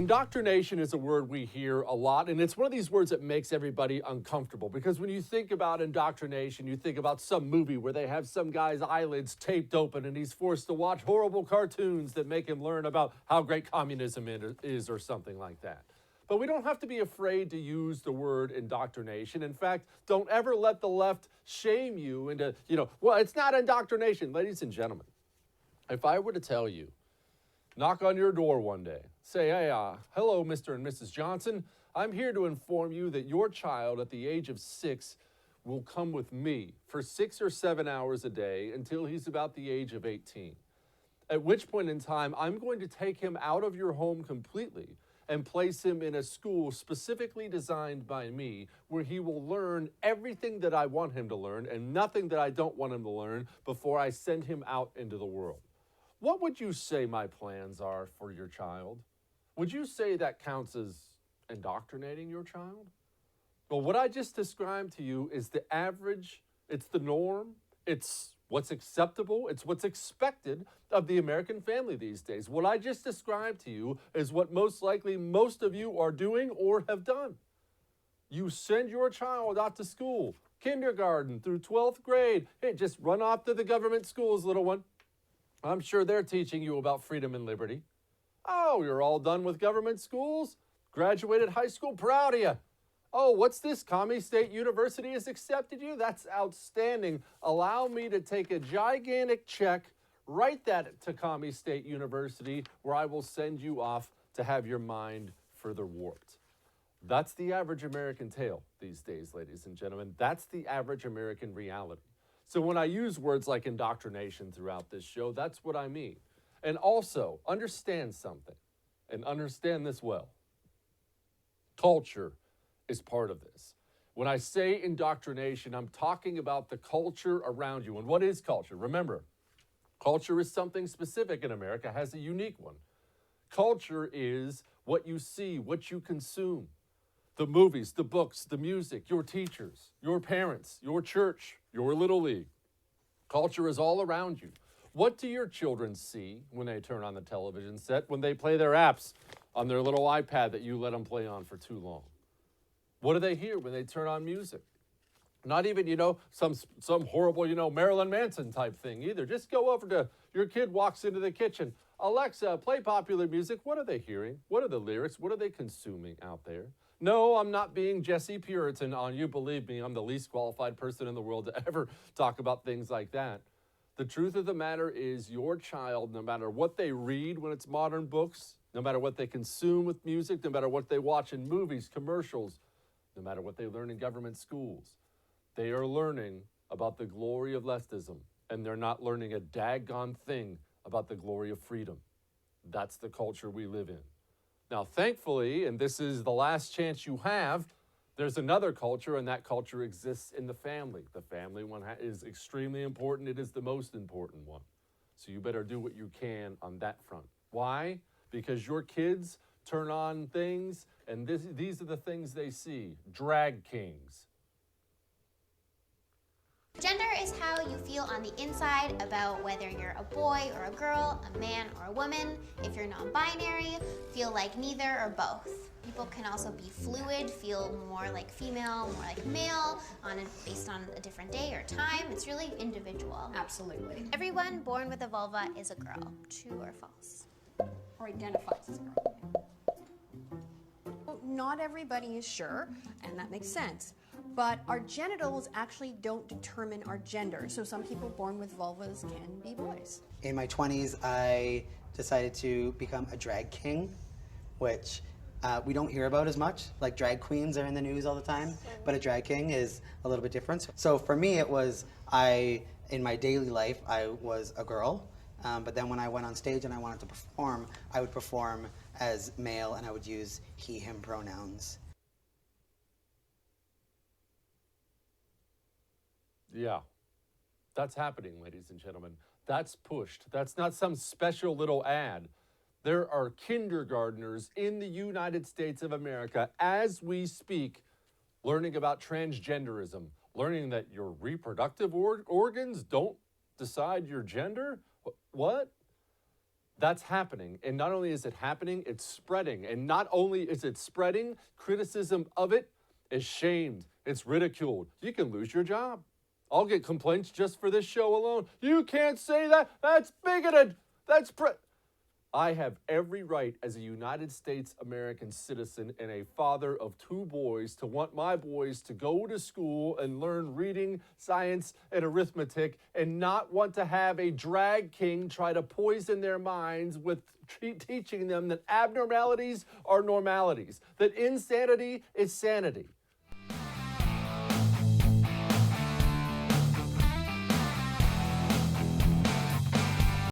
Indoctrination is a word we hear a lot, and it's one of these words that makes everybody uncomfortable because when you think about indoctrination, you think about some movie where they have some guy's eyelids taped open and he's forced to watch horrible cartoons that make him learn about how great communism is or something like that. But we don't have to be afraid to use the word indoctrination. In fact, don't ever let the left shame you into, well, it's not indoctrination. Ladies and gentlemen, if I were to tell you, knock on your door one day, say, hey, hello, Mr. and Mrs. Johnson. I'm here to inform you that your child at the age of 6 will come with me for 6 or 7 hours a day until he's about the age of 18. At which point in time, I'm going to take him out of your home completely and place him in a school specifically designed by me where he will learn everything that I want him to learn and nothing that I don't want him to learn before I send him out into the world. What would you say my plans are for your child? Would you say that counts as indoctrinating your child? Well, what I just described to you is the average, it's the norm, it's what's acceptable, it's what's expected of the American family these days. What I just described to you is what most likely most of you are doing or have done. You send your child out to school, kindergarten through 12th grade. Hey, just run off to the government schools, little one. I'm sure they're teaching you about freedom and liberty. Oh, you're all done with government schools? Graduated high school? Proud of you. Oh, what's this? Commie State University has accepted you? That's outstanding. Allow me to take a gigantic check, write that to Commie State University, where I will send you off to have your mind further warped. That's the average American tale these days, ladies and gentlemen. That's the average American reality. So when I use words like indoctrination throughout this show, that's what I mean. And also, understand something, and understand this well. Culture is part of this. When I say indoctrination, I'm talking about the culture around you. And what is culture? Remember, culture is something specific in America, has a unique one. Culture is what you see, what you consume. The movies, the books, the music, your teachers, your parents, your church, your little league. Culture is all around you. What do your children see when they turn on the television set, when they play their apps on their little iPad that you let them play on for too long? What do they hear when they turn on music? Not even, some horrible, Marilyn Manson type thing either. Just go over to your kid walks into the kitchen. Alexa, play popular music. What are they hearing? What are the lyrics? What are they consuming out there? No, I'm not being Jesse Puritan on you. Believe me, I'm the least qualified person in the world to ever talk about things like that. The truth of the matter is your child, no matter what they read when it's modern books, no matter what they consume with music, no matter what they watch in movies, commercials, no matter what they learn in government schools, they are learning about the glory of leftism, and they're not learning a daggone thing about the glory of freedom. That's the culture we live in. Now, thankfully, and this is the last chance you have, there's another culture, and that culture exists in the family. The family one is extremely important. It is the most important one. So you better do what you can on that front. Why? Because your kids turn on things, and these are the things they see. Drag kings. Gender is how you feel on the inside about whether you're a boy or a girl, a man or a woman. If you're non-binary, feel like neither or both. People can also be fluid, feel more like female, more like male, based on a different day or time. It's really individual. Absolutely. Everyone born with a vulva is a girl. True or false? Or identifies as a girl. Well, not everybody is sure, and that makes sense. But our genitals actually don't determine our gender. So some people born with vulvas can be boys. In my 20s, I decided to become a drag king, which we don't hear about as much. Like drag queens are in the news all the time, but a drag king is a little bit different. So for me, it was, in my daily life, I was a girl. But then when I went on stage and I wanted to perform, I would perform as male and I would use he, him pronouns. Yeah, that's happening, ladies and gentlemen. That's pushed. That's not some special little ad. There are kindergartners in the United States of America as we speak learning about transgenderism, learning that your reproductive organs don't decide your gender. What? That's happening. And not only is it happening, it's spreading. And not only is it spreading, criticism of it is shamed, it's ridiculed. You can lose your job. I'll get complaints just for this show alone. You can't say that. That's bigoted. I have every right as a United States American citizen and a father of 2 boys to want my boys to go to school and learn reading, science, and arithmetic, and not want to have a drag king try to poison their minds with teaching them that abnormalities are normalities, that insanity is sanity.